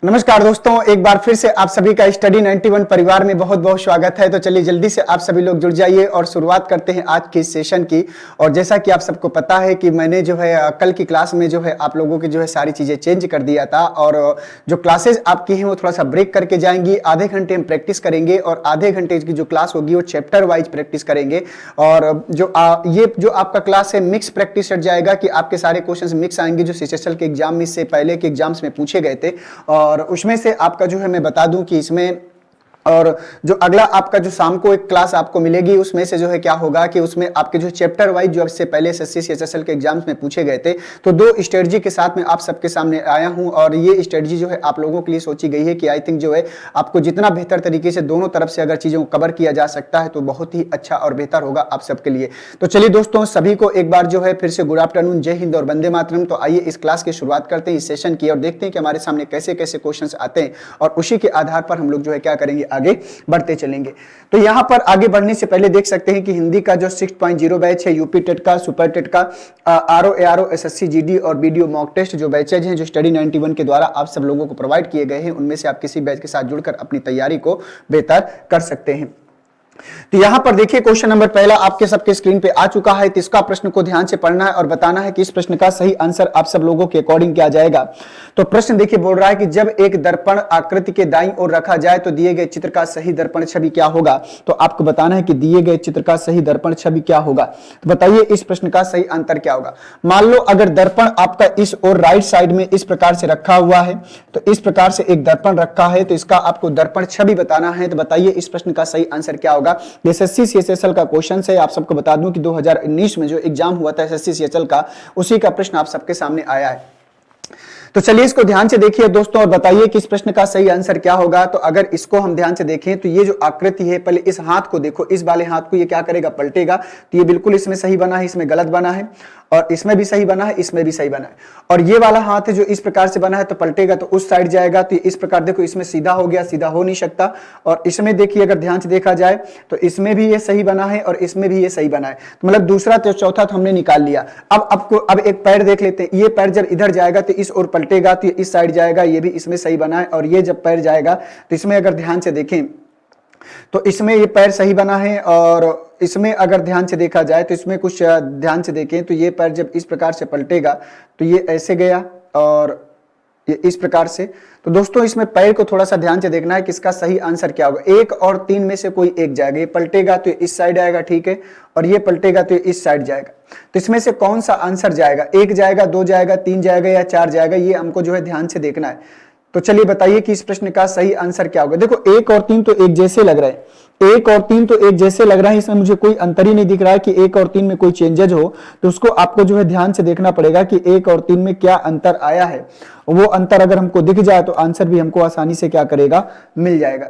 नमस्कार दोस्तों, एक बार फिर से आप सभी का स्टडी 91 परिवार में बहुत बहुत स्वागत है। तो चलिए जल्दी से आप सभी लोग जुड़ जाइए और शुरुआत करते हैं आज के सेशन की। और जैसा कि आप सबको पता है कि मैंने जो है कल की क्लास में जो है आप लोगों की जो है सारी चीज़ें चेंज कर दिया था और जो क्लासेज आपकी हैं वो थोड़ा सा ब्रेक करके जाएंगी। आधे घंटे हम प्रैक्टिस करेंगे और आधे घंटे की जो क्लास होगी वो चैप्टर वाइज प्रैक्टिस करेंगे। और ये जो आपका क्लास है मिक्स प्रैक्टिस हट जाएगा कि आपके सारे क्वेश्चन मिक्स आएंगे जो सीएचएसएल के एग्जाम में से पहले के एग्जाम्स में पूछे गए थे। और उसमें से आपका जो है मैं बता दूं कि इसमें और जो अगला आपका जो शाम को एक क्लास आपको मिलेगी उसमें से जो है क्या होगा कि उसमें आपके जो चैप्टर वाइज जो इससे पहले एसएससी सीएचएसएल के एग्जाम्स में पूछे गए थे तो दो स्ट्रेटजी के साथ में आप सबके सामने आया हूं। और ये स्ट्रेटजी जो है आप लोगों के लिए सोची गई है कि आई थिंक जो है आपको जितना बेहतर तरीके से दोनों तरफ से अगर चीजों को कवर किया जा सकता है तो बहुत ही अच्छा और बेहतर होगा आप सबके लिए। तो चलिए दोस्तों, सभी को एक बार जो है फिर से गुड आफ्टरनून, जय हिंद और वंदे मातरम। तो आइए इस क्लास की शुरुआत करते हैं इस सेशन की और देखते हैं कि हमारे सामने कैसे कैसे क्वेश्चंस आते हैं और उसी के आधार पर हम लोग जो है क्या करेंगे, आगे बढ़ते चलेंगे। तो यहां पर आगे बढ़ने से पहले देख सकते हैं कि हिंदी का जो 6.0 बैच है, यूपी टेट का, सुपर टेट का, आरओ एआरओ, एसएससी जीडी और वीडियो मॉक टेस्ट जो बैचेज हैं जो स्टडी 91 के द्वारा आप सब लोगों को प्रोवाइड किए गए हैं, उनमें से आप किसी बैच के साथ जुड़कर अपनी तैयारी को बेहतर कर सकते हैं। तो यहां पर देखिए क्वेश्चन नंबर पहला आपके सबके स्क्रीन पे आ चुका है। तो इसका प्रश्न को ध्यान से पढ़ना है और बताना है कि इस प्रश्न का सही आंसर आप सब लोगों के अकॉर्डिंग क्या जाएगा। तो प्रश्न देखिए बोल रहा है कि जब एक दर्पण आकृति के दाईं ओर रखा जाए तो दिए गए चित्र का सही दर्पण छवि क्या होगा। तो आपको बताना है कि दिए गए चित्र का सही दर्पण छवि क्या होगा। तो बताइए इस प्रश्न का सही अंतर क्या होगा। मान लो अगर दर्पण आपका इस ओर राइट साइड में इस प्रकार से रखा हुआ है, तो इस प्रकार से एक दर्पण रखा है, तो इसका आपको दर्पण छवि बताना है। तो बताइए इस प्रश्न का सही आंसर क्या होगा। एसएससी सीएचएसएल का क्वेश्चन है, आप सबको बता दूं कि 2019 में जो एग्जाम हुआ था एसएससी सीएचएसएल का, उसी का प्रश्न आप सबके सामने आया है। तो चलिए इसको ध्यान से देखिए दोस्तों और बताइए कि इस प्रश्न का सही आंसर क्या होगा। तो अगर इसको हम ध्यान से देखें तो ये जो आकृति है, पहले इस हाथ को देखो, इस वाले हाथ को ये क्या करेगा, पलटेगा। तो ये बिल्कुल इसमें सही बना है, इसमें गलत बना है, और इसमें भी सही बना है, इसमें भी सही बना है। और ये वाला हाथ है जो इस प्रकार से बना है तो पलटेगा तो उस साइड जाएगा। तो इस प्रकार देखो, इसमें सीधा हो गया, सीधा हो नहीं सकता। और इसमें देखिए अगर ध्यान से देखा जाए तो इसमें भी ये सही बना है और इसमें भी ये सही बना है। तो मतलब दूसरा तो चौथा तो हमने निकाल लिया। अब एक पैर देख लेते हैं। ये पैर जब इधर जाएगा तो इस ओर पलटेगा, तो इस साइड जाएगा, ये भी इसमें सही बना है। और ये जब पैर जाएगा तो इसमें अगर ध्यान से देखें तो इसमें ये पैर सही बना है। और इसमें अगर ध्यान से देखा जाए तो इसमें कुछ ध्यान से देखें तो ये पैर जब इस प्रकार से पलटेगा तो ये ऐसे गया और ये इस प्रकार से। तो दोस्तों इसमें पैर को थोड़ा सा ध्यान से देखना है कि इसका सही आंसर क्या होगा। 1 और 3 में से कोई एक जाएगा। ये पलटेगा तो इस साइड आएगा, ठीक है, और ये पलटेगा तो इस साइड जाएगा। तो इसमें से कौन सा आंसर जाएगा, 1 जाएगा, 2 जाएगा, 3 जाएगा या 4 जाएगा, ये हमको जो है ध्यान से देखना है। तो चलिए बताइए कि इस प्रश्न का सही आंसर क्या होगा। देखो 1 और 3 तो एक जैसे लग रहे हैं, 1 और 3 तो एक जैसे लग रहा है, इसमें मुझे कोई अंतर ही नहीं दिख रहा है कि 1 और 3 में कोई चेंजेज हो। तो उसको आपको जो है ध्यान से देखना पड़ेगा कि 1 और 3 में क्या अंतर आया है। वो अंतर अगर हमको दिख जाए तो आंसर भी हमको आसानी से क्या करेगा, मिल जाएगा।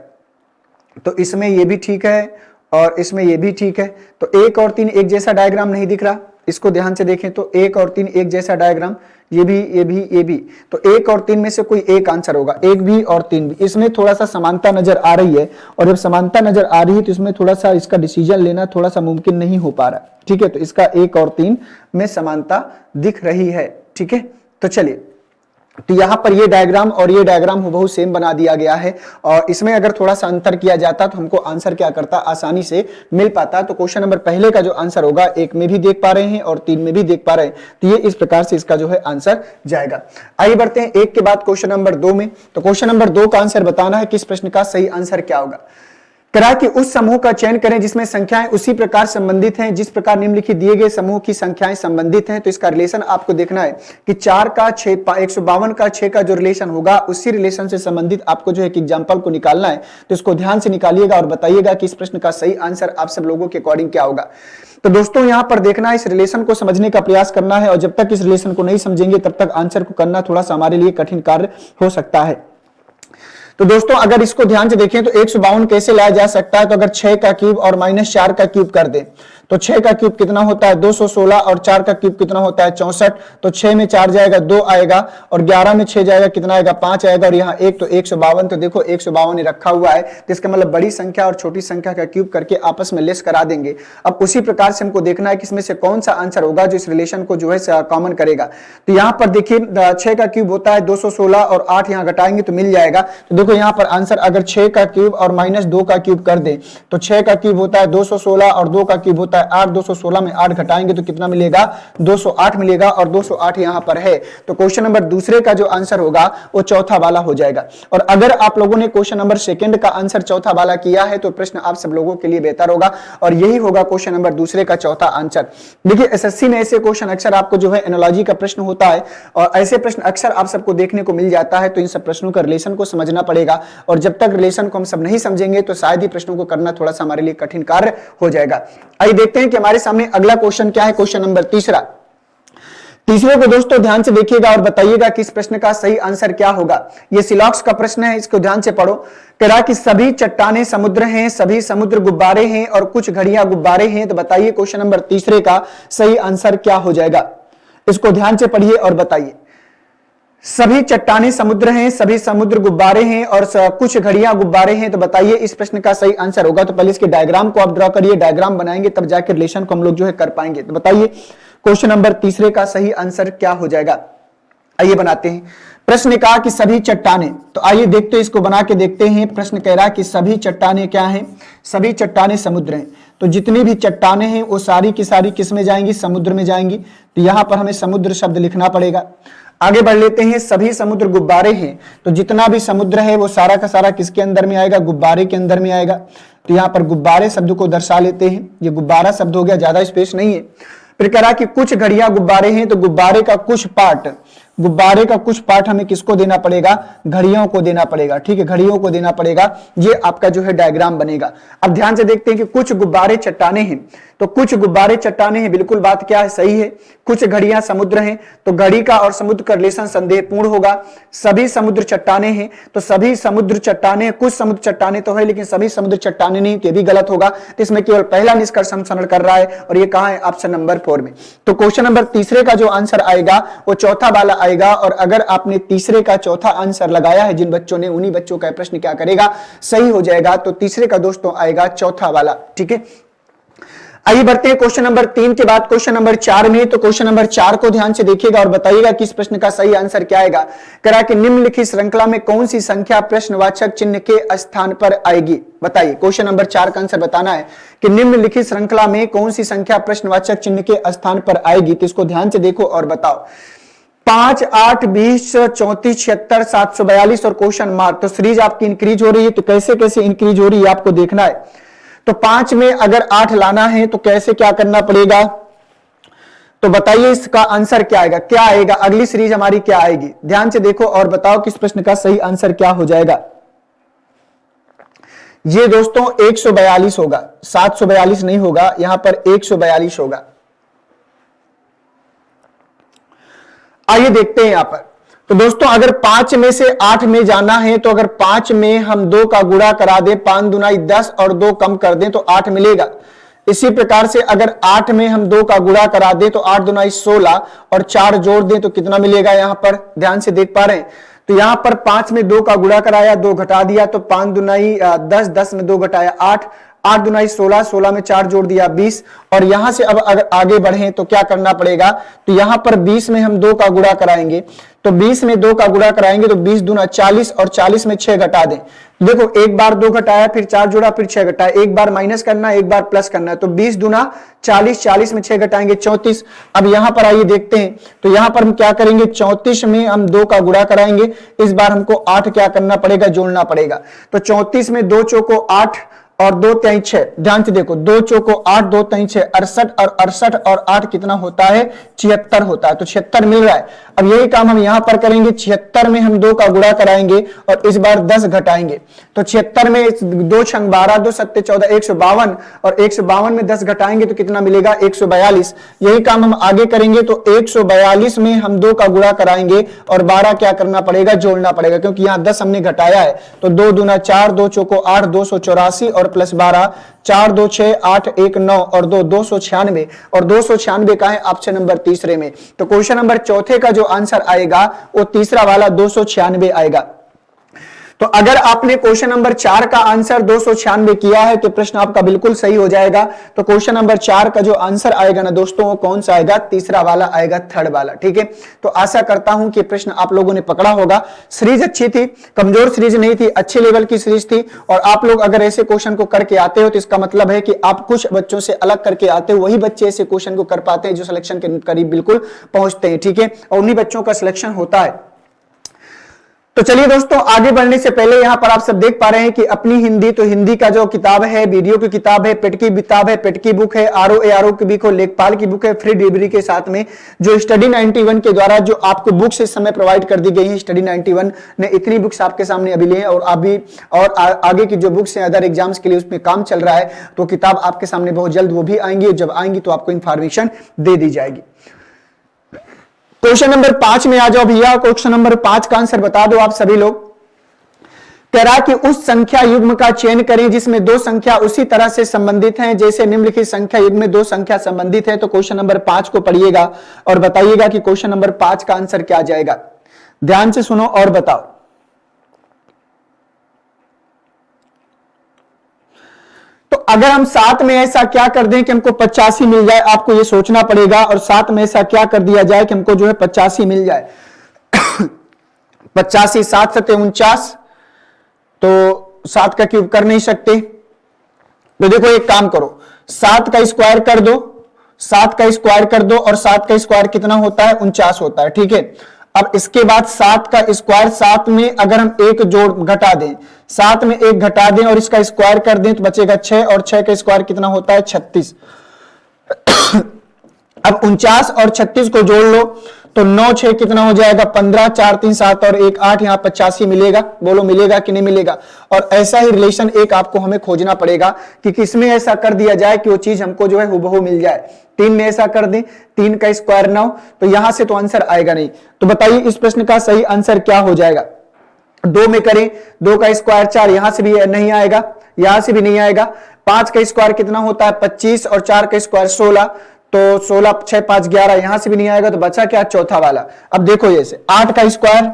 तो इसमें ये भी ठीक है और इसमें ये भी ठीक है। तो 1 और 3 एक जैसा डायग्राम नहीं दिख रहा, इसको ध्यान से देखें तो 1 और 3 एक जैसा डायग्राम, ये भी, ये भी, ये भी। तो 1 और 3 में से कोई एक आंसर होगा, 1 भी और 3 भी। इसमें थोड़ा सा समानता नजर आ रही है और जब समानता नजर आ रही है तो इसमें थोड़ा सा इसका डिसीजन लेना थोड़ा सा मुमकिन नहीं हो पा रहा, ठीक है। तो इसका 1 और 3 में समानता दिख रही है, ठीक है। तो चलिए, तो यहां पर ये डायग्राम और ये डायग्राम हूबहू सेम बना दिया गया है और इसमें अगर थोड़ा सा अंतर किया जाता तो हमको आंसर क्या करता, आसानी से मिल पाता। तो क्वेश्चन नंबर पहले का जो आंसर होगा 1 में भी देख पा रहे हैं और 3 में भी देख पा रहे हैं, तो ये इस प्रकार से इसका जो है आंसर जाएगा। आइए बढ़ते हैं 1 के बाद क्वेश्चन नंबर 2 में। तो क्वेश्चन नंबर 2 का आंसर बताना है कि इस प्रश्न का सही आंसर क्या होगा। करा कि उस समूह का चयन करें जिसमें संख्याएं उसी प्रकार संबंधित हैं जिस प्रकार निम्नलिखित दिए गए समूह की संख्याएं संबंधित हैं। तो इसका रिलेशन आपको देखना है कि 4 का 6, 152 का 6 का जो रिलेशन होगा उसी रिलेशन से संबंधित आपको जो है एक एग्जांपल को निकालना है। तो इसको ध्यान से निकालिएगा और बताइएगा कि इस प्रश्न का सही आंसर आप सब लोगों के अकॉर्डिंग क्या होगा। तो दोस्तों यहां पर देखना है, इस रिलेशन को समझने का प्रयास करना है और जब तक इस रिलेशन को नहीं समझेंगे तब तक आंसर को करना थोड़ा सा हमारे लिए कठिन कार्य हो सकता है। तो दोस्तों अगर इसको ध्यान से देखें तो 152 कैसे लाया जा सकता है। तो अगर 6 का क्यूब और -4 का क्यूब कर दें तो 6 का क्यूब कितना होता है 216 और 4 का क्यूब कितना होता है 64। तो 6 में 4 जाएगा 2 आएगा और 11 में 6 जाएगा कितना आएगा 5 आएगा और यहाँ 1 तो 152। तो देखो 152 रखा हुआ है, तो इसका मतलब बड़ी संख्या और छोटी संख्या का क्यूब करके आपस में लेस करा देंगे। अब उसी प्रकार से हमको देखना है कि इसमें से कौन सा आंसर होगा जो इस रिलेशन को जो है कॉमन करेगा। तो यहाँ पर देखिए 6 का क्यूब होता है 216 और 8 यहाँ घटाएंगे तो मिल जाएगा। तो देखो यहाँ पर आंसर अगर 6 का क्यूब और -2 का क्यूब कर दे तो 6 का क्यूब होता है 216 और 2 का क्यूब होता है 8। 216 में 8 घटाएंगे तो कितना मिलेगा 208 मिलेगा और 208 यहाँ पर है। तो क्वेश्चन नंबर दूसरे का जो आंसर होगा वो चौथा वाला हो जाएगा। और अगर आप लोगों ने क्वेश्चन नंबर सेकंड का आंसर चौथा वाला किया है तो प्रश्न आप सब लोगों के लिए बेहतर होगा और यही होगा क्वेश्चन नंबर दूसरे का चौथा आंसर। देखिए एसएससी में ऐसे क्वेश्चन अक्सर आपको जो है एनालॉजी का प्रश्न होता है और ऐसे प्रश्न अक्सर आप सबको देखने को मिल जाता है। तो इन सब प्रश्नों का रिलेशन को समझना पड़ेगा और जब तक रिलेशन को हम सब नहीं समझेंगे तो शायद ही प्रश्नों को करना थोड़ा सा हमारे लिए कठिन कार्य हो जाएगा। आइए देखते हैं कि हमारे सामने अगला क्वेश्चन क्या है। क्वेश्चन नंबर तीसरा, तीसरे को दोस्तों ध्यान से देखिएगा और बताइएगा कि इस प्रश्न का सही आंसर क्या होगा। यह सिलॉक्स का प्रश्न है, इसको ध्यान से पढ़ो। कह रहा कि सभी चट्टानें समुद्र हैं, सभी समुद्र गुब्बारे हैं और कुछ घड़ियां गुब्बारे हैं। तो बताइए क्वेश्चन नंबर तीसरे का सही आंसर क्या हो जाएगा। इसको ध्यान से पढ़िए और बताइए। सभी चट्टानें समुद्र हैं, सभी समुद्र गुब्बारे हैं और कुछ घड़ियां गुब्बारे हैं। तो बताइए इस प्रश्न का सही आंसर होगा। तो पहले इसके डायग्राम को आप ड्रॉ करिए, डायग्राम बनाएंगे तब जाकर रिलेशन को हम लोग जो है कर पाएंगे। तो बताइए क्वेश्चन नंबर तीसरे का सही आंसर क्या हो जाएगा। आइए बनाते हैं। प्रश्न ने कहा कि सभी चट्टानें, तो आइए देखते हैं, इसको बना के देखते हैं। प्रश्न कह रहा कि सभी चट्टानें क्या हैं, सभी चट्टानें समुद्र हैं। तो जितनी भी चट्टानें हैं वो सारी की सारी किस में जाएंगी, समुद्र में जाएंगी। तो यहां पर हमें समुद्र शब्द लिखना पड़ेगा। आगे बढ़ लेते हैं। सभी समुद्र गुब्बारे हैं, तो जितना भी समुद्र है वो सारा का सारा किसके अंदर में आएगा, गुब्बारे के अंदर में आएगा। तो यहाँ पर गुब्बारे शब्द को दर्शा लेते हैं, ये गुब्बारा शब्द हो गया, ज्यादा स्पेस नहीं है। फिर कह रहा कि कुछ घड़ियां गुब्बारे हैं, तो गुब्बारे का कुछ पार्ट हमें किसको देना पड़ेगा, घड़ियों को देना पड़ेगा। ठीक है, घड़ियों को देना पड़ेगा। ये आपका जो है डायग्राम बनेगा। अब ध्यान से देखते हैं कि कुछ गुब्बारे चट्टाने हैं, तो कुछ गुब्बारे चट्टाने हैं, बिल्कुल बात क्या है, सही है। कुछ घड़ियां समुद्र हैं, तो घड़ी का और समुद्र का रिलेशन संदेहपूर्ण होगा। सभी समुद्र चट्टाने हैं, तो सभी समुद्र चट्टाने, कुछ समुद्र चट्टाने तो है लेकिन सभी समुद्र चट्टाने नहीं, तो ये भी गलत होगा। तो इसमें केवल पहला निष्कर्ष हम समझ कर रहा है और ये कहां है, ऑप्शन नंबर 4 में। तो क्वेश्चन नंबर तीसरे का जो आंसर आएगा वो चौथा वाला आएगा। और अगर आपने तीसरे का चौथा आंसर लगाया है जिन बच्चों ने, उन्हीं बच्चों का प्रश्न क्या करेगा, सही हो जाएगा। तो तीसरे का दोस्तों आएगा चौथा वाला। ठीक है, आइए बढ़ते हैं क्वेश्चन नंबर 3 के बाद क्वेश्चन नंबर 4 में। तो क्वेश्चन नंबर 4 को ध्यान से देखिएगा और बताइएगा कि इस प्रश्न का सही आंसर क्या आएगा। कह रहा है कि निम्नलिखित श्रृंखला में कौन सी संख्या प्रश्नवाचक चिन्ह के स्थान पर आएगी। बताइए क्वेश्चन नंबर 4 का आंसर बताना है कि निम्नलिखित श्रृंखला में कौन सी संख्या प्रश्नवाचक चिन्ह के स्थान पर आएगी। तो इसको ध्यान से देखो और बताओ। 5, 8, 20, 34, 76, 742 और क्वेश्चन मार्क। तो सीरीज आपकी इंक्रीज हो रही है, तो कैसे कैसे इंक्रीज हो रही है आपको देखना है। तो 5 में अगर 8 लाना है तो कैसे क्या करना पड़ेगा, तो बताइए इसका आंसर क्या आएगा, क्या आएगा, अगली सीरीज हमारी क्या आएगी। ध्यान से देखो और बताओ कि इस प्रश्न का सही आंसर क्या हो जाएगा। ये दोस्तों 142 होगा, 742 नहीं होगा, यहां पर 142 होगा। आइए देखते हैं यहां पर। तो दोस्तों अगर 5 में से 8 में जाना है तो अगर 5 में हम 2 का गुणा करा दे, 5 दूनाई 10 और 2 कम कर दें तो 8 मिलेगा। इसी प्रकार से अगर 8 में हम 2 का गुणा करा दे तो 8 दूनाई 16 और 4 जोड़ दें तो कितना मिलेगा। यहां पर ध्यान से देख पा रहे हैं। तो यहां पर 5 में 2 का गुणा कराया, 2 घटा दिया, तो 5 दूनाई 10, 10 में 2 घटाया 8, 8 दूनाई 16, 16 में 4 जोड़ दिया 20। और यहां से अब अगर आगे बढ़े तो क्या करना पड़ेगा, तो यहां पर 20 में हम 2 का गुणा कराएंगे, तो 20 में 2 का गुणा कराएंगे तो 20 दूना 40 और 40 में 6 घटा दें। देखो एक बार 2 घटाया, फिर 4 जोड़ा, फिर 6 घटाया, एक बार माइनस करना है, एक बार प्लस करना है। तो 20 दूना 40, 40 में 6 घटाएंगे 34। अब यहां पर आइए देखते हैं, तो यहां पर हम क्या करेंगे, 34 में हम 2 का गुणा कराएंगे, इस बार हमको 8 क्या करना पड़ेगा, जोड़ना पड़ेगा। तो 34 में 2 चौको 8 और 2 तेई 6, ध्यान से देखो, 2 चौको 8, 2 तेई 6, 68 और 68 और 8 कितना होता है, 76 होता है। तो 76 मिल रहा है। अब यही काम हम यहां पर करेंगे। 76 में हम 2 का गुणा कराएंगे और इस बार 10 घटाएंगे, तो 76 में 2 छंग 12, 2 सत्ते 14, 152, और 152 में 10 घटाएंगे तो कितना मिलेगा? 142। यही काम हम आगे करेंगे, तो 142 में हम 2 का गुणा कराएंगे और 12 क्या करना पड़ेगा? जोड़ना पड़ेगा, क्योंकि यहां 10 हमने घटाया है। तो 2 दूना 4, 2 चौको 8, 284 और प्लस 12, 4 2 6 8 1 9 और 2 296, और 296 का है ऑप्शन नंबर तीसरे में। तो क्वेश्चन नंबर चौथे का जो आंसर आएगा वो तीसरा वाला 296 आएगा। तो अगर आपने क्वेश्चन नंबर 4 का आंसर 296 किया है तो प्रश्न आपका बिल्कुल सही हो जाएगा। तो क्वेश्चन नंबर 4 का जो आंसर आएगा ना दोस्तों, वो कौन सा आएगा? तीसरा वाला आएगा, थर्ड वाला। ठीक है, तो आशा करता हूं कि प्रश्न आप लोगों ने पकड़ा होगा। सीरीज अच्छी थी, कमजोर सीरीज नहीं थी, अच्छे लेवल की सीरीज थी। और आप लोग अगर ऐसे क्वेश्चन को करके आते हो तो इसका मतलब है कि आप कुछ बच्चों से अलग करके आते हो, वही बच्चे ऐसे क्वेश्चन को कर पाते हैं जो सिलेक्शन के करीब बिल्कुल पहुंचते हैं। ठीक है, और उन्हीं बच्चों का सिलेक्शन होता है। तो चलिए दोस्तों, आगे बढ़ने से पहले यहां पर आप सब देख पा रहे हैं कि अपनी हिंदी, तो हिंदी का जो किताब है, वीडियो की किताब है, पेट की किताब है, पेट की बुक है, आरओ की बुक हो, लेखपाल की बुक है, फ्री डिलीवरी के साथ में जो स्टडी 91 के द्वारा जो आपको बुक्स इस समय प्रोवाइड कर दी गई है। स्टडी 91 ने इतनी बुक्स आपके सामने अभी ली है, और अभी और आगे की जो बुक्स हैं अदर एग्जाम्स के लिए उसमें काम चल रहा है। तो किताब आपके सामने बहुत जल्द वो भी आएंगी, जब आएंगी तो आपको इंफॉर्मेशन दे दी जाएगी। क्वेश्चन नंबर 5 में आ जाओ भैया। क्वेश्चन नंबर 5 का आंसर बता दो आप सभी लोग। कह रहा कि उस संख्या युग्म का चयन करें जिसमें 2 संख्या उसी तरह से संबंधित हैं जैसे निम्नलिखित संख्या युग्म में 2 संख्या संबंधित है। तो क्वेश्चन नंबर 5 को पढ़िएगा और बताइएगा कि क्वेश्चन नंबर 5 का आंसर क्या जाएगा। ध्यान से सुनो और बताओ। तो अगर हम 7 में ऐसा क्या कर दें कि हमको 85 मिल जाए, आपको ये सोचना पड़ेगा। और 7 में ऐसा क्या कर दिया जाए कि हमको जो है 85 मिल जाए। 85 7 7 49, तो 7 का क्यूब कर नहीं सकते। तो देखो एक काम करो, 7 का स्क्वायर कर दो, 7 का स्क्वायर कर दो, और 7 का स्क्वायर कितना होता है? 49 होता है। ठीक है, अब इसके बाद 7 का स्क्वायर, 7 में अगर हम एक जोड़ घटा दें, 7 में एक घटा दें और इसका स्क्वायर कर दें तो बचेगा 6, और 6 का स्क्वायर कितना होता है? 36। अब 49 और 36 को जोड़ लो तो 9 6 कितना हो जाएगा? 15, 4 3 7 और 1 8, यहां 85 मिलेगा। बोलो मिलेगा कि नहीं मिलेगा? और ऐसा ही रिलेशन एक आपको हमें खोजना पड़ेगा कि किसमें ऐसा कर दिया जाए कि वो चीज हमको जो है हुबहू मिल जाए। 3 में ऐसा कर दें, 3 का स्क्वायर 9, तो यहां से तो आंसर आएगा नहीं। तो बताइए इस प्रश्न का सही आंसर क्या हो जाएगा? 2 में करें, 2 का स्क्वायर 4, यहां से भी नहीं आएगा, यहां से भी नहीं आएगा। 5 का स्क्वायर कितना होता है? 25, और 4 का स्क्वायर 16, तो 16 6 5 11, यहां से भी नहीं आएगा। तो बचा क्या? चौथा वाला। अब देखो ये से 8 का स्क्वायर,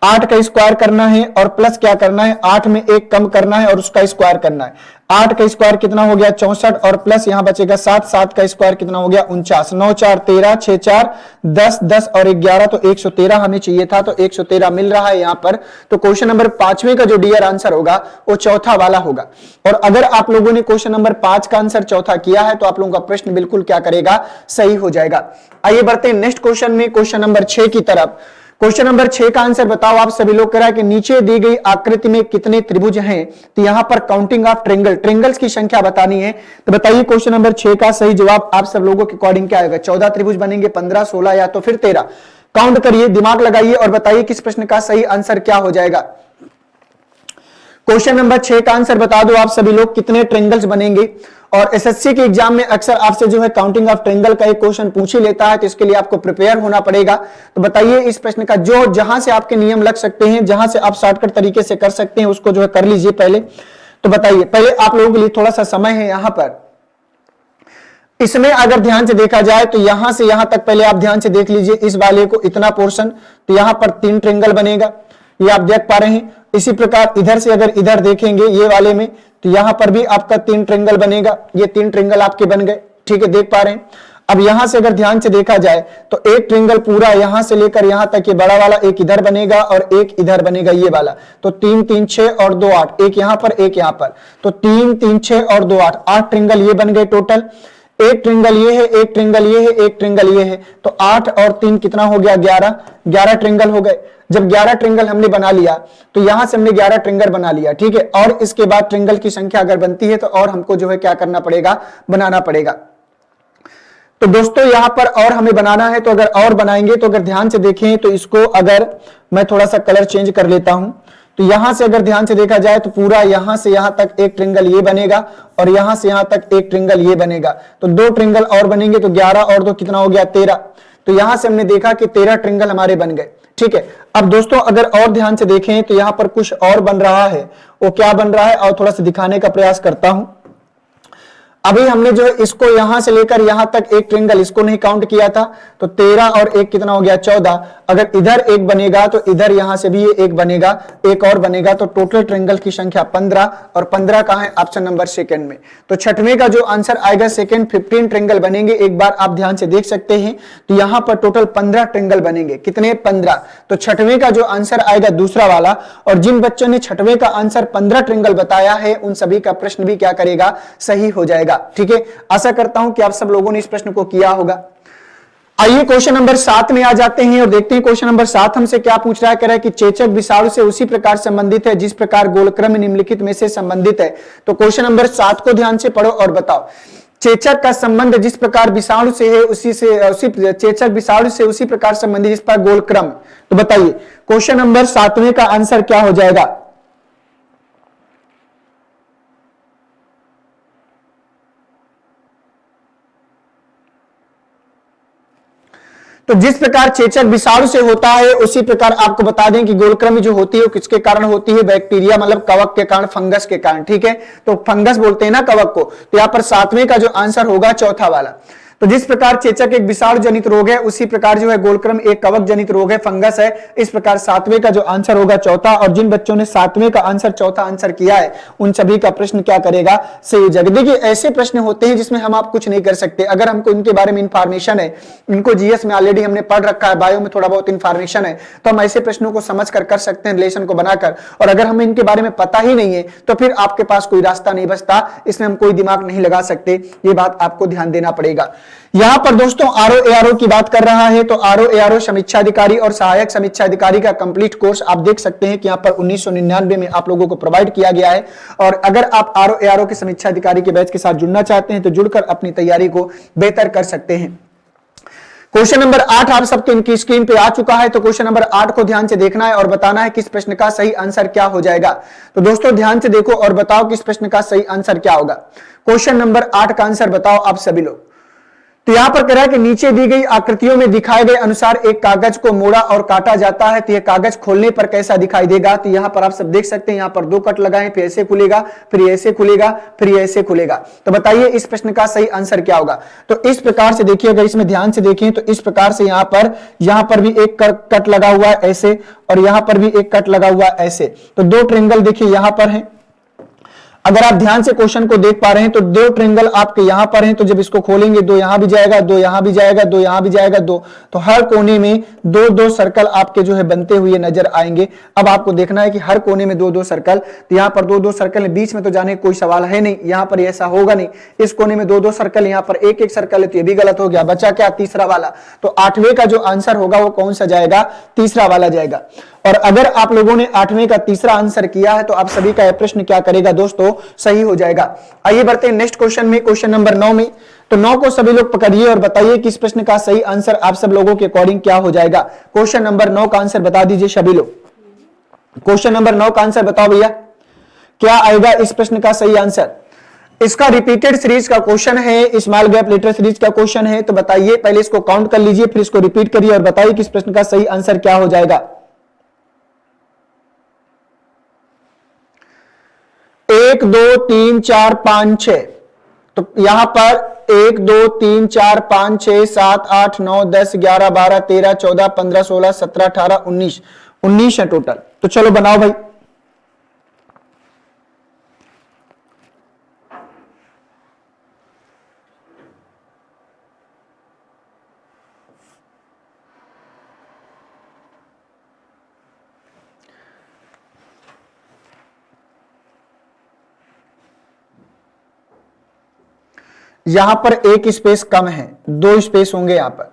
8 का स्क्वायर करना है और प्लस क्या करना है? 8 में एक कम करना है और उसका स्क्वायर करना है। 8 का स्क्वायर कितना हो गया? 64, और प्लस यहां बचेगा 7, 7 का स्क्वायर कितना हो गया? 49, 9 4 13, 6 4 10, 10 और 11, तो 113 हमें चाहिए था, तो 113 मिल रहा है यहां पर। तो क्वेश्चन नंबर 5वें का जो डियर आंसर होगा वो चौथा वाला होगा। और अगर आप लोगों ने क्वेश्चन नंबर 5 का आंसर चौथा किया है तो आप लोगों का प्रश्न बिल्कुल क्या करेगा? सही हो जाएगा। आइए बढ़ते हैं नेक्स्ट क्वेश्चन में, क्वेश्चन नंबर 6 की तरफ। क्वेश्चन नंबर 6 का आंसर बताओ आप सभी लोग। कह रहा है कि नीचे दी गई आकृति में कितने त्रिभुज हैं? तो यहां पर काउंटिंग ऑफ ट्रेंगल्स की संख्या बतानी है। तो बताइए क्वेश्चन नंबर 6 का सही जवाब आप सब लोगों के अकॉर्डिंग क्या आएगा? 14 त्रिभुज बनेंगे, 15, 16 या तो फिर 13? काउंट करिए, दिमाग लगाइए और बताइए किस प्रश्न का सही आंसर क्या हो जाएगा। क्वेश्चन नंबर 6 का आंसर बता दो आप सभी लोग, कितने ट्रेंगल्स बनेंगे। और एसएससी के एग्जाम में अक्सर आपसे जो है काउंटिंग ऑफ ट्रेंगल का एक क्वेश्चन पूछ ही लेता है, तो इसके लिए आपको प्रिपेयर होना पड़ेगा। तो बताइए इस प्रश्न का जो जहां से आपके नियम लग सकते हैं, जहां से आप शॉर्टकट तरीके से कर सकते हैं, उसको जो है कर लीजिए पहले। तो बताइए, पहले आप लोगों के लिए थोड़ा सा समय है यहां पर। इसमें अगर ध्यान से देखा जाए तो यहां से यहां तक पहले आप ध्यान से देख लीजिए इस वाले को, इतना पोर्शन, तो यहां पर 3 ट्रेंगल बनेगा, ये आप देख पा रहे हैं। इसी प्रकार इधर से अगर इधर देखेंगे ये वाले में, तो यहां पर भी आपका 3 ट्रेंगल बनेगा, ये 3 ट्रेंगल आपके बन गए। ठीक है, देख पा रहे हैं। अब यहां से अगर ध्यान से देखा जाए तो एक ट्रेंगल पूरा यहां से लेकर यहां तक, ये बड़ा वाला एक इधर बनेगा और एक इधर बनेगा, ये वाला। तो 3 3 6 और 2 8, एक यहां पर एक यहां पर, तो 3 3 6 और 2 8, 8 ट्रेंगल ये बन गए टोटल। एक ट्रेंगल ये है, एक ट्रेंगल ये है, एक ट्रेंगल ये है, तो 8 और 3 कितना हो गया? 11, 11 ट्रेंगल हो गए। जब 11 ट्रेंगल हमने बना लिया तो यहां से हमने 11 ट्रेंगल बना लिया। ठीक है, और इसके बाद ट्रेंगल की संख्या अगर बनती है तो और हमको जो है क्या करना पड़ेगा? बनाना पड़ेगा। तो दोस्तों यहां पर और हमें बनाना है, तो अगर और बनाएंगे तो अगर ध्यान से देखें तो इसको अगर मैं थोड़ा सा कलर चेंज कर लेता हूं, तो यहां से अगर ध्यान से देखा जाए तो पूरा यहां से यहां तक एक ट्रिंगल ये बनेगा और यहां से यहां तक एक ट्रिंगल ये बनेगा, तो दो ट्रिंगल और बनेंगे, तो 11 और 2 कितना हो गया 13। तो यहां से हमने देखा कि 13 ट्रिंगल हमारे बन गए। ठीक है, अब दोस्तों अगर और ध्यान से देखें तो यहां पर कुछ और बन रहा है, वो क्या बन रहा है और थोड़ा सा दिखाने का प्रयास करता हूं। अभी हमने जो है इसको यहां से लेकर यहां तक एक ट्रिंगल इसको नहीं काउंट किया था, तो 13 और 1 कितना हो गया 14। अगर इधर एक बनेगा तो इधर यहां से भी ये एक बनेगा, एक और बनेगा, तो टोटल ट्रिंगल की संख्या 15, और 15 कहां है ऑप्शन नंबर सेकंड में। तो छठवें का जो आंसर आएगा सेकंड, 15 ट्रिंगल बनेंगे। एक बार आप ध्यान से देख सकते हैं, तो यहां पर टोटल 15 ट्रिंगल बनेंगे। कितने? 15। तो छठवें का जो आंसर आएगा दूसरा वाला, और जिन बच्चों ने छठवें का आंसर 15 ट्रिंगल बताया है उन सभी का प्रश्न भी क्या करेगा? सही हो जाएगा। ठीक है, आशा करता हूं कि आप सब लोगों ने इस प्रश्न को किया होगा। आइए क्वेश्चन नंबर 7 में आ जाते हैं और देखते हैं क्वेश्चन नंबर 7 हमसे क्या पूछ रहा है। कह रहा है कि चेचक विषाणु से उसी प्रकार संबंधित है जिस प्रकार गोलक्रम निम्नलिखित में से संबंधित है। तो क्वेश्चन नंबर 7 को ध्यान से पढ़ो और बताओ। चेचक का संबंध जिस प्रकार विषाणु से है उसी चेचक विषाणु से उसी प्रकार संबंधित जिस प्रकार गोलक्रम। तो बताइए क्वेश्चन नंबर 7वें का आंसर क्या हो जाएगा? तो जिस प्रकार चेचक विषाणु से होता है उसी प्रकार आपको बता दें कि गोलक्रमी जो होती है वो किसके कारण होती है? बैक्टीरिया मतलब कवक के कारण, फंगस के कारण। ठीक है, तो फंगस बोलते हैं ना कवक को। तो यहां पर 7वें का जो आंसर होगा चौथा वाला। तो जिस प्रकार चेचक एक विषाणु जनित रोग है उसी प्रकार जो है गोलक्रम एक कवक जनित रोग है, फंगस है। इस प्रकार 7वें का जो आंसर होगा चौथा, और जिन बच्चों ने 7वें का आंसर चौथा आंसर किया है उन सभी का प्रश्न क्या करेगा? सही हो जाएगा। देखिए ऐसे प्रश्न होते हैं जिसमें हम आप कुछ नहीं कर सकते। अगर हमको इनके बारे में इंफॉर्मेशन है, इनको जीएस में ऑलरेडी हमने पढ़ रखा है, बायो में थोड़ा बहुत इंफॉर्मेशन है, तो हम ऐसे प्रश्नों को समझ कर सकते हैं रिलेशन को बनाकर। और अगर हमें इनके बारे में पता ही नहीं है तो फिर आपके पास कोई रास्ता नहीं बचता, इसमें हम कोई दिमाग नहीं लगा सकते। ये बात आपको ध्यान देना पड़ेगा। यहां पर दोस्तों आरओ एआरओ की बात कर रहा है, तो आरओ एआरओ समीक्षा अधिकारी और सहायक समीक्षा अधिकारी का कंप्लीट कोर्स आप देख सकते हैं कि यहां पर 1999 में आप लोगों को प्रोवाइड किया गया है। और अगर आप आरओ एआरओ के समीक्षा अधिकारी के बैच के साथ जुड़ना चाहते हैं तो जुड़कर अपनी तैयारी को बेहतर कर सकते हैं। क्वेश्चन नंबर 8 आप सबके इनकी स्क्रीन पे आ चुका है, तो क्वेश्चन नंबर 8 को ध्यान से देखना है और बताना है कि इस प्रश्न का सही आंसर क्या हो जाएगा। तो दोस्तों ध्यान से देखो और बताओ कि इस प्रश्न का सही आंसर क्या होगा। क्वेश्चन नंबर 8 का आंसर बताओ आप सभी लोग। तो यहां पर कह रहा है कि नीचे दी गई आकृतियों में दिखाए गए अनुसार एक कागज को मोड़ा और काटा जाता है, तो यह कागज खोलने पर कैसा दिखाई देगा? तो यहां पर आप सब देख सकते हैं, यहां पर 2 कट लगाएं, फिर ऐसे खुलेगा, फिर ऐसे खुलेगा, फिर ऐसे खुलेगा। तो बताइए इस प्रश्न का सही आंसर क्या होगा? तो इस प्रकार से देखिए, अगर इसमें ध्यान से देखें तो इस प्रकार से यहां पर भी एक कट लगा हुआ है ऐसे, और यहां पर भी एक कट लगा हुआ है ऐसे। तो 2 ट्रायंगल देखिए यहां पर है। अगर आप ध्यान से क्वेश्चन को देख पा रहे हैं तो 2 ट्रायंगल आपके यहां पर हैं, तो जब इसको खोलेंगे 2 यहां भी जाएगा, 2 यहां भी जाएगा, 2 यहां भी जाएगा, 2, तो हर कोने में 2-2 सर्कल आपके जो है बनते हुए नजर आएंगे। अब आपको देखना है कि हर कोने में 2-2 सर्कल, तो यहां पर 2-2 सर्कल है, बीच में तो जाने कोई सवाल है नहीं, यहां पर ऐसा होगा नहीं। इस कोने में 2-2 सर्कल, यहां पर 1-1 सर्कल है, तो ये भी गलत हो गया। बचा क्या? तीसरा वाला। तो 8वें का जो आंसर होगा वो कौन सा जाएगा? तीसरा वाला जाएगा। और अगर आप लोगों ने 8वें का तीसरा आंसर किया है तो आप सभी का यह प्रश्न क्या करेगा दोस्तों? सही हो जाएगा। आइए बढ़ते हैं नेक्स्ट क्वेश्चन में, क्वेश्चन नंबर 9 में। तो 9 को सभी लोग पकड़िए और बताइए कि इस प्रश्न का सही आंसर आप सब लोगों के अकॉर्डिंग क्या हो जाएगा। क्वेश्चन नंबर 9 का आंसर बता दीजिए सभी लोग। क्वेश्चन नंबर 9 का आंसर बताओ भैया, क्या आएगा इस प्रश्न का सही आंसर? इसका रिपीटेड सीरीज का क्वेश्चन है, स्मॉल गैप लेटर सीरीज का क्वेश्चन है। तो बताइए, पहले इसको काउंट कर लीजिए, फिर इसको रिपीट करिए और बताइए कि इस प्रश्न का सही आंसर क्या हो जाएगा। 1 2 3 4 5 6, तो यहां पर 1 2 3 4 5 6 7 8 9 10 11 12 13 14 15 16 17 18 19 है टोटल। तो चलो बनाओ भाई। यहां पर एक स्पेस कम है, 2 स्पेस होंगे यहां पर।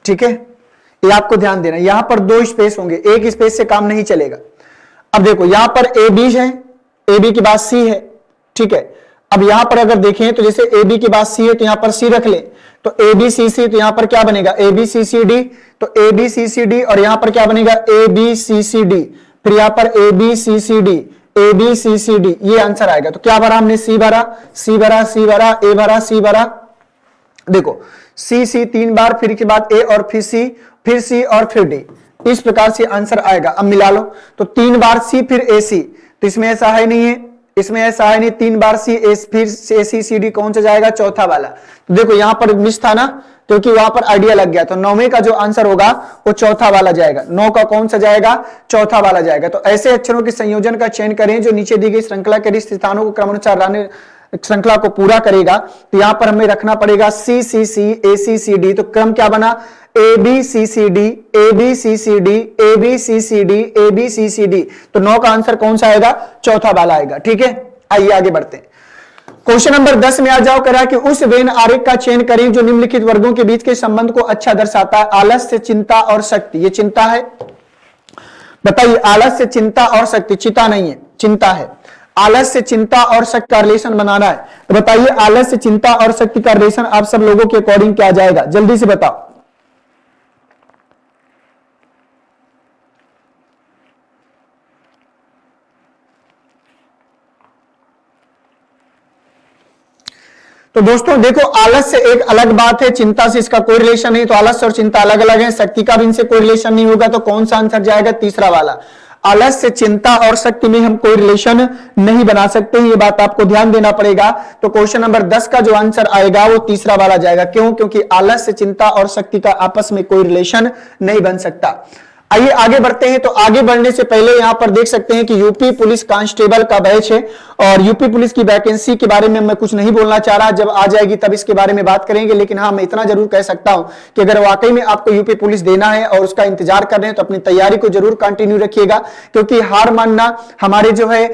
ठीक है, ये आपको ध्यान देना, यहां पर 2 स्पेस होंगे, एक स्पेस से काम नहीं चलेगा। अब देखो यहां पर ए बी है, ए बी के बाद सी है, ठीक है। अब यहां पर अगर देखें तो जैसे ए बी के बाद सी है तो यहां पर सी रख ले, तो ए बी सी सी, तो यहां पर क्या बनेगा ए बी सी सी डी, तो ए बी सी सी डी, और यहां पर क्या बनेगा ए बी सी सी डी, फिर यहां पर A B C C D, A B C C D, ये आंसर आएगा। तो क्या भरा हमने, सी भरा, सी भरा, सी भरा, ए भरा, सी भरा, देखो सी सी 3 बार, फिर के बाद ए और फिर सी और फिर डी, इस प्रकार से आंसर आएगा। अब मिला लो, तो 3 बार सी फिर ए सी, तो इसमें ऐसा है नहीं है, इसमें ऐसा है नहीं, 3 बार सी ए फिर ए सी सी डी, कौन सा जाएगा, चौथा वाला। तो देखो यहां पर मिस था ना, क्योंकि वहां पर आइडिया लग गया, तो 9वें का जो आंसर होगा वो चौथा वाला जाएगा। 9 का कौन सा जाएगा, चौथा वाला जाएगा। तो ऐसे अक्षरों के संयोजन का चयन करें जो नीचे दी गई श्रृंखला के रिक्त स्थानों को क्रमानुसार लाने, श्रृंखला को पूरा करेगा। तो यहां पर हमें रखना पड़ेगा सी सी सी, ए सी सी डी, तो क्रम क्या बना, A B C C D, A B C C D, A B C C D, A B C C D. तो 9 का आंसर कौन सा आएगा, चौथा वाला आएगा। ठीक है, आइए आगे बढ़ते हैं। क्वेश्चन नंबर 10 में आ जाओ, करा कि उस वेन आरेख का चयन करें जो निम्नलिखित वर्गों के बीच के संबंध को अच्छा दर्शाता है। आलस्य, चिंता और शक्ति। ये चिंता है, बताइए, आलस्य, चिंता और शक्ति, चिंता नहीं है, चिंता है। आलस्य, चिंता और शक्ति का रिलेशन बनाना है, तो बताइए आलस्य, चिंता और शक्ति का रिलेशन आप सब लोगों के अकॉर्डिंग क्या जाएगा, जल्दी से बताओ। तो दोस्तों देखो, आलस्य एक अलग बात है, चिंता से इसका कोई रिलेशन नहीं, तो आलस्य और चिंता अलग अलग है। शक्ति का भी इनसे कोई रिलेशन नहीं होगा, तो कौन सा आंसर जाएगा, तीसरा वाला। आलस्य, चिंता और शक्ति में हम कोई रिलेशन नहीं बना सकते, ये बात आपको ध्यान देना पड़ेगा। तो क्वेश्चन नंबर 10 का जो आंसर आएगा वो तीसरा वाला जाएगा। क्यों, क्योंकि आलस्य, चिंता और शक्ति का आपस में कोई रिलेशन नहीं बन सकता। आइए आगे बढ़ते हैं। तो आगे बढ़ने से पहले यहां पर देख सकते हैं कि यूपी पुलिस कांस्टेबल का बैच है, और यूपी पुलिस की वैकेंसी के बारे में मैं कुछ नहीं बोलना चाह रहा, जब आ जाएगी तब इसके बारे में बात करेंगे। लेकिन हाँ, मैं इतना जरूर कह सकता हूं कि अगर वाकई में आपको यूपी पुलिस देना है और उसका इंतजार कर रहे हैं तो अपनी तैयारी को जरूर कंटिन्यू रखिएगा, क्योंकि हार मानना हमारे जो है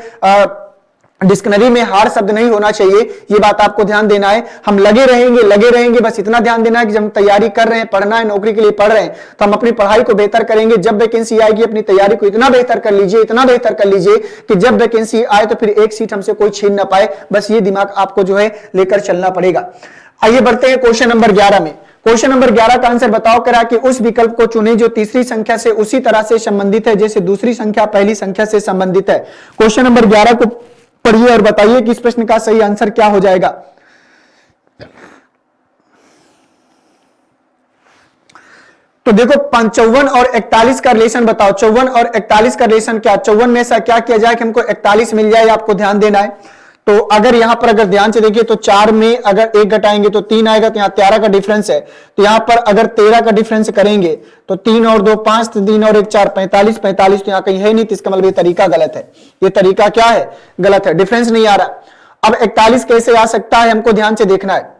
डिक्शनरी में हार शब्द नहीं होना चाहिए, ये बात आपको ध्यान देना है। हम लगे रहेंगे, बस इतना ध्यान देना है कि जब हम तैयारी कर रहे हैं, पढ़ना है, नौकरी के लिए पढ़ रहे हैं, तो हम अपनी पढ़ाई को बेहतर करेंगे। जब वैकेंसी आएगी अपनी तैयारी को इतना बेहतर कर लीजिए, इतना बेहतर कर लीजिए कि जब वैकेंसी आए तो फिर एक सीट हमसे कोई छीन ना पाए। बस ये दिमाग आपको जो है लेकर चलना पड़ेगा। आइए बढ़ते हैं क्वेश्चन नंबर 11 में। क्वेश्चन नंबर 11 का आंसर बताओ, करा कि उस विकल्प को चुने जो तीसरी संख्या से उसी तरह से संबंधित है जैसे दूसरी संख्या पहली संख्या से संबंधित है। क्वेश्चन नंबर 11 को पढ़िए और बताइए कि इस प्रश्न का सही आंसर क्या हो जाएगा। तो देखो 54 और 41 का रिलेशन बताओ। 54 और 41 का रिलेशन क्या, 54 में ऐसा क्या किया जाए कि हमको 41 मिल जाए, आपको ध्यान देना है। तो अगर यहां पर अगर ध्यान से देखिए तो 4 में अगर 1 घटाएंगे तो 3 आएगा, तो यहां 13 का डिफरेंस है। तो यहां पर अगर 13 का डिफरेंस करेंगे तो 3 और 2 5, 3 और 1 4, 45 45, तो यहां कहीं है नहीं, तो इसका मतलब ये तरीका गलत है। ये तरीका क्या है, गलत है, डिफरेंस नहीं आ रहा। अब 41 कैसे आ सकता है, हमको ध्यान से देखना है।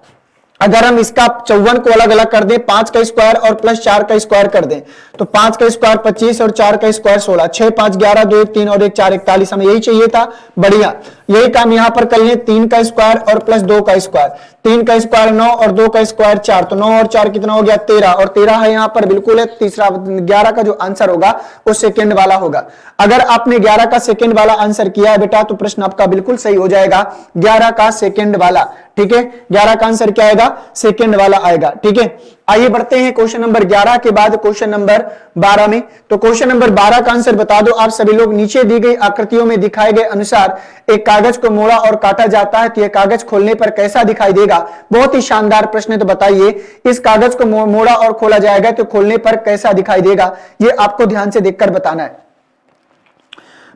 अगर हम इसका 54 को अलग अलग कर दें, 5 का स्क्वायर और प्लस 4 का स्क्वायर कर दें, तो 5 का स्क्वायर 25 और 4 का स्क्वायर 16, 6 5 11, 2 1 3 और 1 4 41, हमें यही चाहिए था। बढ़िया, यही काम यहां पर कर लें। 3 का स्क्वायर और प्लस 2 का स्क्वायर, 3 का स्क्वायर 9 और 2 का स्क्वायर 4, तो 9 और 4 कितना हो गया, 13, और 13 है यहां पर, बिल्कुल है। तीसरा 11 का जो आंसर होगा वो सेकंड वाला होगा। अगर आपने 11 का सेकंड वाला आंसर किया है बेटा, तो प्रश्न आपका बिल्कुल सही हो जाएगा, 11 का सेकंड वाला। ठीक है, 11 का आंसर क्या आएगा, सेकंड वाला आएगा। ठीक है, आइए बढ़ते हैं क्वेश्चन नंबर 11 के बाद क्वेश्चन नंबर 12 में। तो क्वेश्चन नंबर 12 का आंसर बता दो आप सभी लोग। नीचे दी गई आकृतियों में दिखाए गए अनुसार एक कागज को मोड़ा और काटा जाता है, तो यह कागज खोलने पर कैसा दिखाई देगा। बहुत ही शानदार प्रश्न है, तो बताइए इस कागज को मोड़ा और खोला जाएगा तो खोलने पर कैसा दिखाई देगा, ये आपको ध्यान से देखकर बताना है।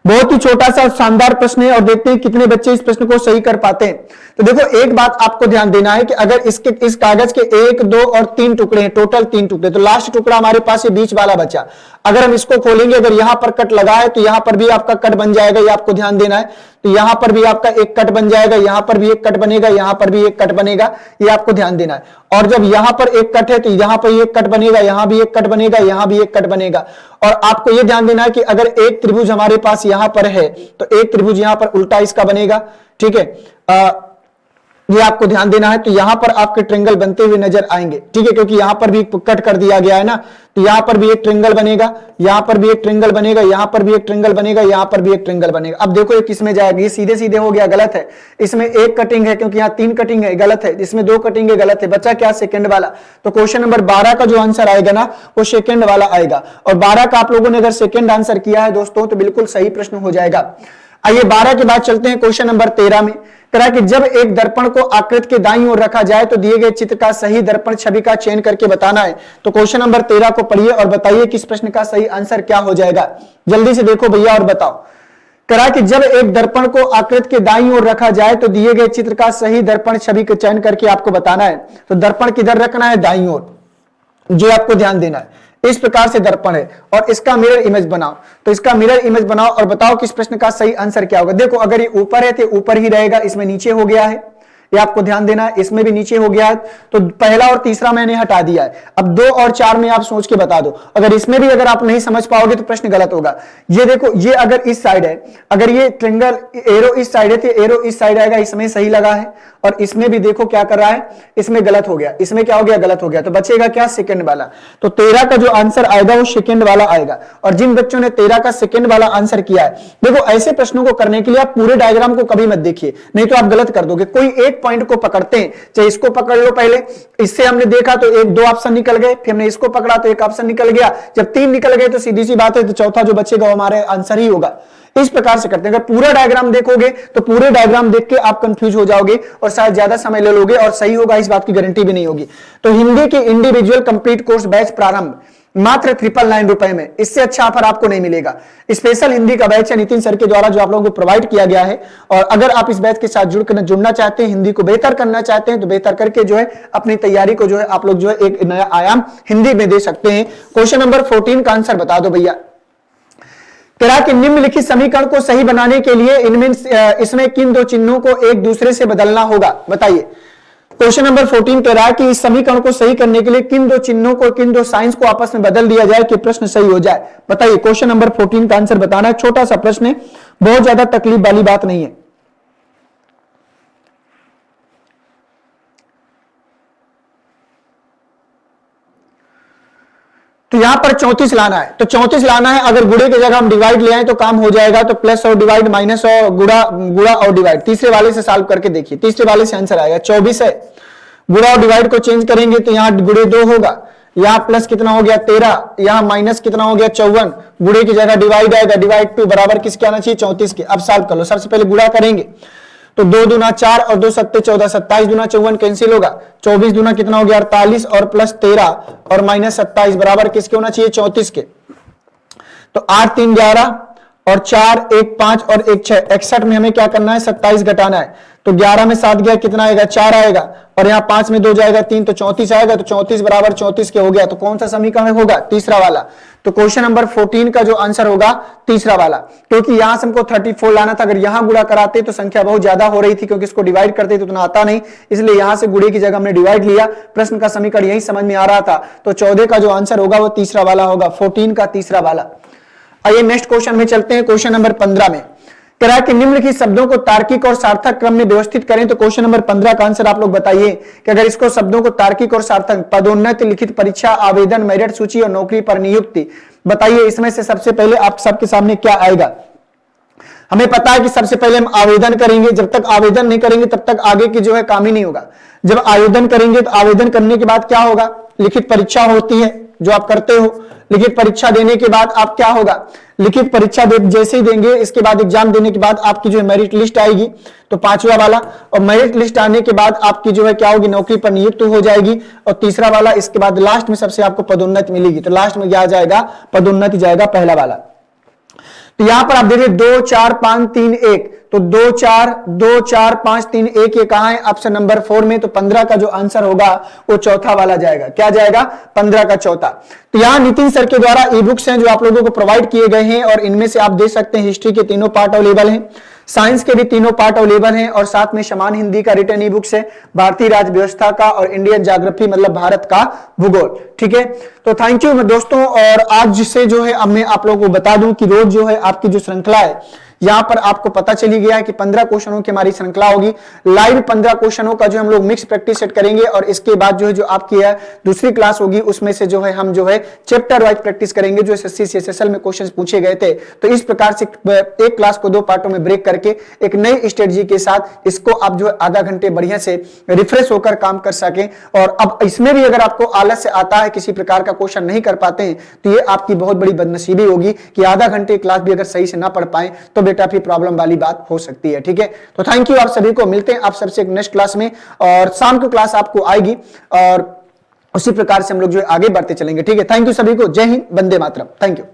बहुत ही छोटा सा शानदार प्रश्न है, और देखते हैं कितने बच्चे इस प्रश्न को सही कर पाते हैं। तो देखो एक बात आपको ध्यान देना है कि अगर इस कागज के 1 2 और 3 टुकड़े हैं, टोटल 3 टुकड़े, तो लास्ट टुकड़ा हमारे पास ये बीच वाला बचा। अगर हम इसको खोलेंगे, अगर यहां पर कट लगा है तो यहां पर भी आपका कट बन जाएगा, ये आपको ध्यान देना है। तो यहां पर भी आपका एक कट बन जाएगा, यहां पर भी एक कट बनेगा, यहां पर भी एक कट बनेगा, ये आपको ध्यान देना है। और जब यहां पर एक कट है तो यहां पर एक कट बनेगा, यहां भी एक कट बनेगा, यहां भी एक कट बनेगा। और आपको यह ध्यान देना है कि अगर एक त्रिभुज हमारे पास यहां पर है तो एक त्रिभुज यहां पर उल्टा इसका बनेगा। ठीक है, ये आपको ध्यान देना है। तो यहां पर आपके ट्रेंगल बनते हुए नजर आएंगे, ठीक है, क्योंकि यहां पर भी कट कर दिया गया है ना, तो यहां पर भी एक ट्रेंगल बनेगा, यहां पर भी एक ट्रेंगल बनेगा, यहां पर भी एक ट्रेंगल बनेगा, यहां पर भी एक ट्रेंगल बनेगा। अब देखो ये किसमें जाएगा, ये सीधे सीधे हो गया, गलत है। इसमें एक कटिंग है क्योंकि यहां 3 कटिंग है, गलत है। इसमें 2 कटिंग है, गलत है। बचा क्या, सेकंड वाला। तो क्वेश्चन नंबर 12 का जो आंसर आएगा ना वो सेकंड वाला आएगा। और 12 का आप लोगों ने अगर सेकंड आंसर किया है दोस्तों तो बिल्कुल सही प्रश्न हो जाएगा। आइए 12 के बाद चलते हैं क्वेश्चन नंबर 13 में। कहा कि जब एक दर्पण को आकृति के दाईं ओर रखा जाए तो दिए गए चित्र का सही दर्पण छवि का चयन करके बताना है। तो क्वेश्चन नंबर 13 को पढ़िए और बताइए कि इस प्रश्न का सही आंसर क्या हो जाएगा। जल्दी से देखो भैया और बताओ। कहा कि जब एक दर्पण को आकृति के दाईं ओर रखा जाए तो दिए गए चित्र का सही दर्पण छवि का चयन करके आपको बताना है। तो दर्पण किधर रखना है, दाईं ओर, जो आपको ध्यान देना है। इस प्रकार से दर्पण है और इसका मिरर इमेज बनाओ। तो इसका मिरर इमेज बनाओ और बताओ कि इस प्रश्न का सही आंसर क्या होगा। देखो अगर ये ऊपर है तो ऊपर ही रहेगा, इसमें नीचे हो गया है, ये आपको ध्यान देना है। इसमें भी नीचे हो गया है तो पहला और तीसरा मैंने हटा दिया है। अब 2 और 4 में आप सोच के बता दो। अगर इसमें भी अगर आप नहीं समझ पाओगे तो प्रश्न गलत होगा। ये देखो, ये अगर इस साइड है, अगर ये ट्रेंगल एरो इस साइड है तो एरो इस साइड आएगा, इसमें सही लगा है। और इसमें भी देखो क्या कर रहा है, इसमें गलत हो गया, इसमें क्या हो गया, गलत हो गया। तो बचेगा क्या, सेकंड वाला। तो 13 का जो आंसर आएगा वो सेकंड वाला आएगा। और जिन बच्चों ने 13 का सेकंड वाला आंसर किया है, देखो ऐसे प्रश्नों को करने के लिए आप पूरे डायग्राम को कभी मत देखिए, नहीं तो आप गलत कर दोगे। कोई एक पॉइंट को पकड़ते हैं, चाहे इसको पकड़ लो पहले, इससे हमने देखा तो 1-2 ऑप्शन निकल गए, फिर हमने इसको पकड़ा तो 1 ऑप्शन निकल गया। जब 3 निकल गए तो सीधी सी बात है तो चौथा जो बचेगा वो हमारे आंसर ही होगा। इस प्रकार से करते हैं। अगर पूरा डायग्राम देखोगे तो पूरे डायग्राम देख के आप कंफ्यूज हो जाओगे और शायद ज्यादा समय ले लोगे और सही होगा इस बात की गारंटी भी नहीं होगी। तो हिंदी की इंडिविजुअल कंप्लीट कोर्स बैच प्रारंभ मात्र 999 रुपए में, इससे अच्छा ऑफर आपको नहीं मिलेगा। स्पेशल हिंदी का बैच है नितिन सर के द्वारा जो आप लोगों को प्रोवाइड किया गया है। और अगर आप इस बैच के साथ जुड़ना चाहते हैं, हिंदी को बेहतर करना चाहते हैं तो बेहतर करके जो है अपनी तैयारी को जो है आप लोग जो है एक नया आयाम हिंदी में दे सकते हैं। क्वेश्चन नंबर 14 का आंसर बता दो भैया। कहा कि निम्नलिखित समीकरण को सही बनाने के लिए इसमें किन 2 चिन्हों को एक दूसरे से बदलना होगा, बताइए। क्वेश्चन नंबर 14 कह रहा है कि इस समीकरण को सही करने के लिए किन 2 चिन्हों को, किन 2 साइंस को आपस में बदल दिया जाए कि प्रश्न सही हो जाए, बताइए। क्वेश्चन नंबर 14 का आंसर बताना है। छोटा सा प्रश्न है, बहुत ज्यादा तकलीफ वाली बात नहीं है। तो यहां पर 34 लाना है, तो 34 लाना है। अगर गुणे की जगह हम डिवाइड ले आए तो काम हो जाएगा। तो प्लस और डिवाइड, माइनस और गुणा और डिवाइड, तीसरे वाले से सॉल्व करके देखिए, तीसरे वाले से आंसर आएगा। 24 है, गुणा और डिवाइड को चेंज करेंगे तो यहां गुणे 2 होगा, यहां प्लस कितना हो गया 13, यहां माइनस कितना हो गया 54, गुणे की जगह डिवाइड आएगा, डिवाइड 2 बराबर किसके आना चाहिए 34 के। अब सॉल्व कर लो। सबसे पहले गुणा करेंगे तो 2 दूना 4 और 2 सत्ते 14, 27 दूना 54 कैंसिल होगा। 24 दूना कितना हो गया 48 और प्लस 13 और माइनस 27 बराबर किसके होना चाहिए 34 के। तो 8 3 11 और 4 1 5 और 1 6, 61 में हमें क्या करना है 27 घटाना है। तो 11 में 7 गया कितना आएगा 4 आएगा और यहाँ 5 में 2 जाएगा 3 तो 34 आएगा। तो 34 बराबर 34 के हो गया। तो कौन सा समीकरण होगा तीसरा वाला। तो क्वेश्चन नंबर 14 का जो आंसर होगा तीसरा वाला, क्योंकि यहां से हमको 34 लाना था। अगर यहां गुणा कराते तो संख्या बहुत ज्यादा हो रही थी, क्योंकि इसको डिवाइड करते तो उतना आता नहीं, इसलिए यहां से गुणे की जगह हमने डिवाइड लिया। प्रश्न का समीकरण यही समझ में आ रहा था। तो 14 का जो आंसर होगा वो तीसरा वाला होगा, 14 का तीसरा वाला। आइए नेक्स्ट क्वेश्चन में चलते हैं। क्वेश्चन नंबर 15 में कह रहा है कि निम्नलिखित शब्दों को तार्किक और सार्थक क्रम में व्यवस्थित करें। तो क्वेश्चन नंबर 15 का आंसर आप लोग बताइए कि अगर इसको शब्दों को तार्किक और सार्थक, पदोन्नति, लिखित परीक्षा, आवेदन, मेरिट सूची और नौकरी पर नियुक्ति, बताइए इसमें से सबसे पहले आप सबके सामने क्या आएगा। हमें पता है कि सबसे पहले हम आवेदन करेंगे। जब तक आवेदन नहीं करेंगे तब तक आगे की जो है काम ही नहीं होगा। जब आवेदन करेंगे तो आवेदन करने के बाद क्या होगा, लिखित परीक्षा होती है जो आप करते हो। लिखित परीक्षा देने के बाद आप क्या होगा, लिखित परीक्षा जैसे ही देंगे इसके बाद एग्जाम देने के बाद आपकी जो है मेरिट लिस्ट आएगी, तो 5वां वाला। और मेरिट लिस्ट आने के बाद आपकी जो है क्या होगी, नौकरी पर नियुक्त हो जाएगी। और तीसरा वाला, इसके बाद लास्ट में सबसे आपको पदोन्नति मिलेगी। तो लास्ट में क्या जाएगा, पदोन्नति जाएगा, पहला वाला। तो यहां पर आप देखिए 2 4 5 3 1, तो 2 4 5 3 1 ये कहां है, ऑप्शन नंबर 4 में। तो 15 का जो आंसर होगा वो चौथा वाला जाएगा। क्या जाएगा, 15 का चौथा। तो यहां नितिन सर के द्वारा ई बुक्स हैं जो आप लोगों को प्रोवाइड किए गए हैं और इनमें से आप देख सकते हैं हिस्ट्री के तीनों पार्ट अवेलेबल हैं, साइंस के भी तीनों पार्ट अवेलेबल हैं और साथ में समान हिंदी का रिटर्न ई बुक्स है, भारतीय राज्य व्यवस्था का और इंडियन ज्योग्राफी मतलब भारत का भूगोल। ठीक है, तो थैंक यू दोस्तों। और आज से जो है अब मैं आप लोगों को बता दूं कि रोज जो है आपकी जो श्रृंखला है यहां पर आपको पता चली गया है कि 15 क्वेश्चनों की हमारी श्रृंखला होगी। लाइव 15 क्वेश्चनों का जो हम लोग मिक्स प्रैक्टिस सेट करेंगे और इसके बाद जो है जो आपकी है दूसरी क्लास होगी उसमें से जो है हम जो है चैप्टर वाइज प्रैक्टिस करेंगे जो एसएससी सीएसएसएल में क्वेश्चंस पूछे गए थे। तो इस प्रकार से एक क्लास को 2 पार्टों में ब्रेक करके एक नई स्ट्रेटजी के साथ इसको आप जो है आधा घंटे बढ़िया से रिफ्रेश होकर काम कर सकें। और अब इसमें भी अगर आपको आलस्य आता है, किसी प्रकार का क्वेश्चन नहीं कर पाते हैं, तो ये आपकी बहुत बड़ी बदनसीबी होगी कि आधा घंटे क्लास भी अगर सही से ना पढ़ पाए तो बेटा फिर प्रॉब्लम वाली बात हो सकती है। ठीक है, तो थैंक यू आप सभी को, मिलते हैं आप सबसे एक नेक्स्ट क्लास में और शाम को क्लास आपको आएगी और उसी प्रकार से हम लोग जो आगे बढ़ते चलेंगे। ठीक है, थैंक यू सभी को, जय हिंद, वंदे मातरम, थैंक यू।